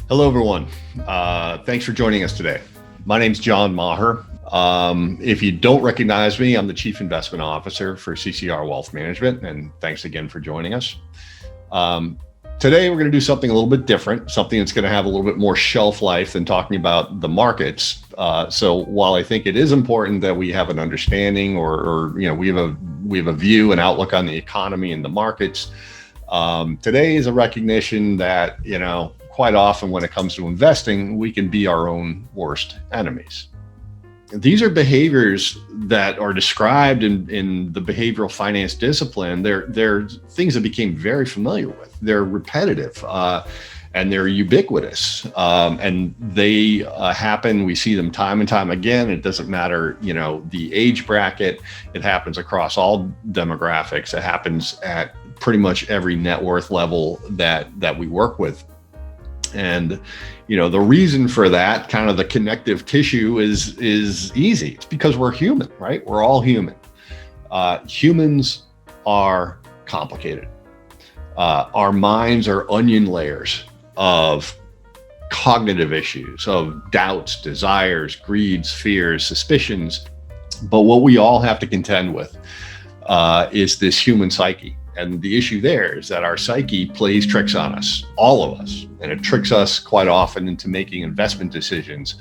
Hello, everyone. Thanks for joining us today. My name's John Maher. If you don't recognize me, I'm the Chief Investment Officer for CCR Wealth Management, and thanks again for joining us. Today, we're going to do something a little bit different, something that's going to have a little bit more shelf life than talking about the markets. So while I think it is important that we have an understanding or we have a view and outlook on the economy and the markets, today is a recognition that, quite often when it comes to investing, we can be our own worst enemies. These are behaviors that are described in the behavioral finance discipline. They're things that became very familiar with. They're repetitive and they're ubiquitous, and they happen. We see them time and time again. It doesn't matter, the age bracket. It happens across all demographics. It happens at pretty much every net worth level that we work with. And, the reason for that, kind of the connective tissue is easy. It's because we're human, right? We're all human. Humans are complicated. Our minds are onion layers of cognitive issues, of doubts, desires, greeds, fears, suspicions. But what we all have to contend with is this human psyche. And the issue there is that our psyche plays tricks on us, all of us, and it tricks us quite often into making investment decisions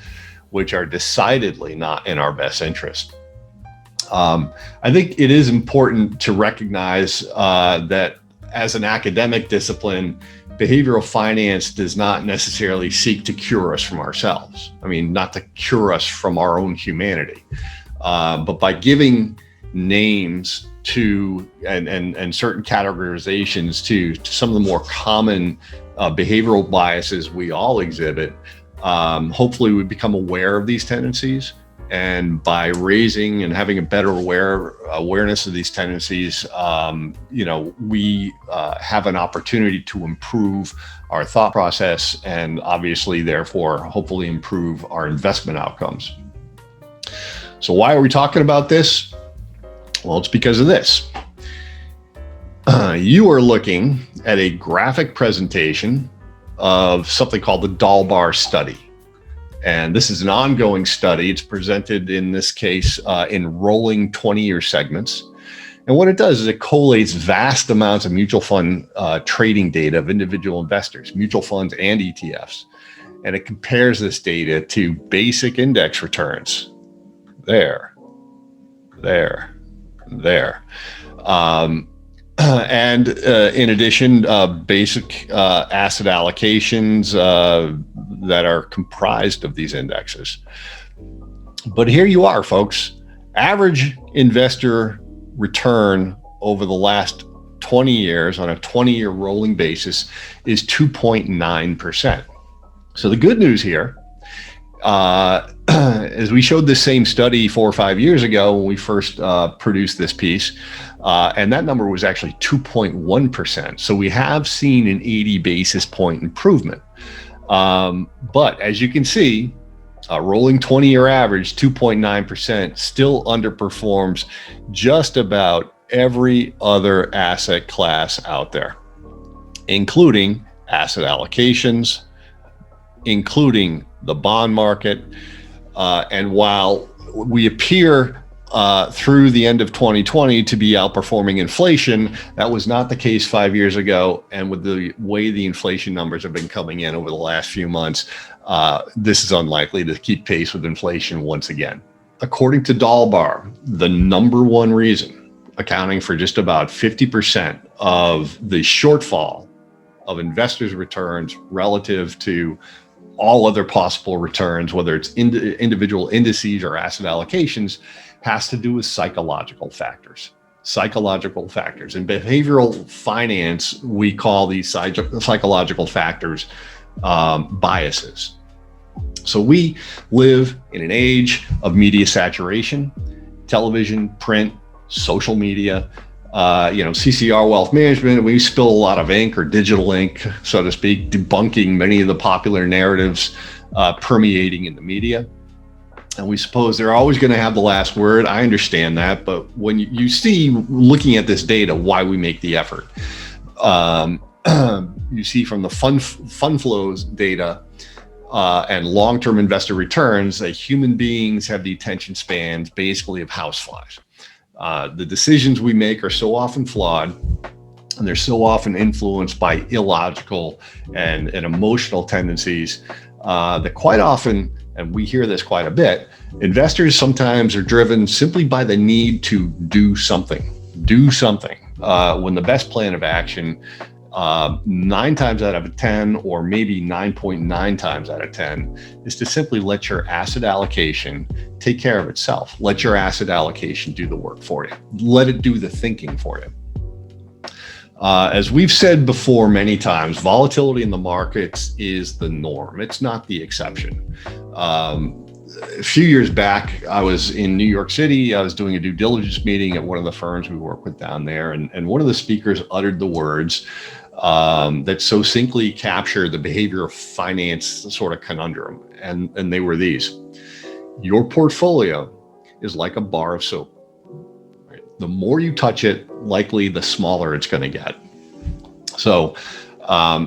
which are decidedly not in our best interest. I think it is important to recognize that as an academic discipline, behavioral finance does not necessarily seek to cure us from ourselves. I mean, not to cure us from our own humanity, but by giving names to and certain categorizations to some of the more common behavioral biases we all exhibit, hopefully we become aware of these tendencies. And by raising and having a better awareness of these tendencies, we have an opportunity to improve our thought process and obviously, therefore, hopefully improve our investment outcomes. So why are we talking about this? Well, it's because of this. You are looking at a graphic presentation of something called the Dalbar Study. And this is an ongoing study. It's presented in this case in rolling 20-year segments. And what it does is it collates vast amounts of mutual fund trading data of individual investors, mutual funds and ETFs. And it compares this data to basic index returns. There. And in addition, basic asset allocations that are comprised of these indexes. But here you are, folks. Average investor return over the last 20 years on a 20-year rolling basis is 2.9%. So the good news here, as we showed this same study 4 or 5 years ago when we first produced this piece, and that number was actually 2.1%. So we have seen an 80 basis point improvement. But as you can see, a rolling 20-year average, 2.9%, still underperforms just about every other asset class out there, including asset allocations, including the bond market. And while we appear through the end of 2020 to be outperforming inflation, that was not the case 5 years ago. And with the way the inflation numbers have been coming in over the last few months, this is unlikely to keep pace with inflation once again. According to Dalbar, the number one reason, accounting for just about 50% of the shortfall of investors' returns relative to all other possible returns, whether it's individual indices or asset allocations, has to do with psychological factors. Psychological factors. In behavioral finance, we call these psychological factors biases. So we live in an age of media saturation, television, print, social media. CCR Wealth Management, we spill a lot of ink or digital ink, so to speak, debunking many of the popular narratives permeating in the media. And we suppose they're always going to have the last word. I understand that. But when you see, looking at this data, why we make the effort. you see from the fund flows data and long-term investor returns that human beings have the attention spans basically of houseflies. The decisions we make are so often flawed, and they're so often influenced by illogical and emotional tendencies that quite often, and we hear this quite a bit, investors sometimes are driven simply by the need to do something, when the best plan of action 9 times out of 10, or maybe 9.9 times out of 10, is to simply let your asset allocation take care of itself. Let your asset allocation do the work for you. Let it do the thinking for you. As we've said before many times, volatility in the markets is the norm. It's not the exception. A few years back, I was in New York City. I was doing a due diligence meeting at one of the firms we work with down there. And one of the speakers uttered the words that succinctly capture the behavioral finance sort of conundrum. And they were these: your portfolio is like a bar of soap. Right? The more you touch it, likely the smaller it's going to get. So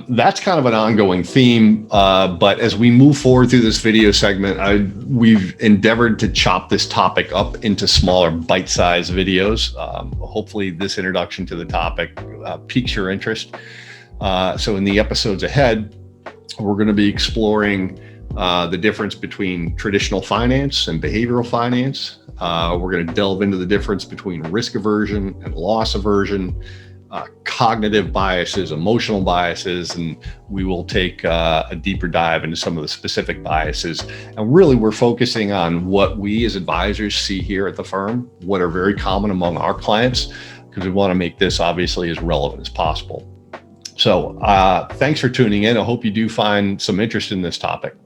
that's kind of an ongoing theme. But as we move forward through this video segment, we've endeavored to chop this topic up into smaller bite-sized videos. Hopefully this introduction to the topic piques your interest. So in the episodes ahead, we're going to be exploring the difference between traditional finance and behavioral finance. We're going to delve into the difference between risk aversion and loss aversion, cognitive biases, emotional biases, and we will take a deeper dive into some of the specific biases. And really, we're focusing on what we as advisors see here at the firm, what are very common among our clients, because we want to make this obviously as relevant as possible. So thanks for tuning in. I hope you do find some interest in this topic.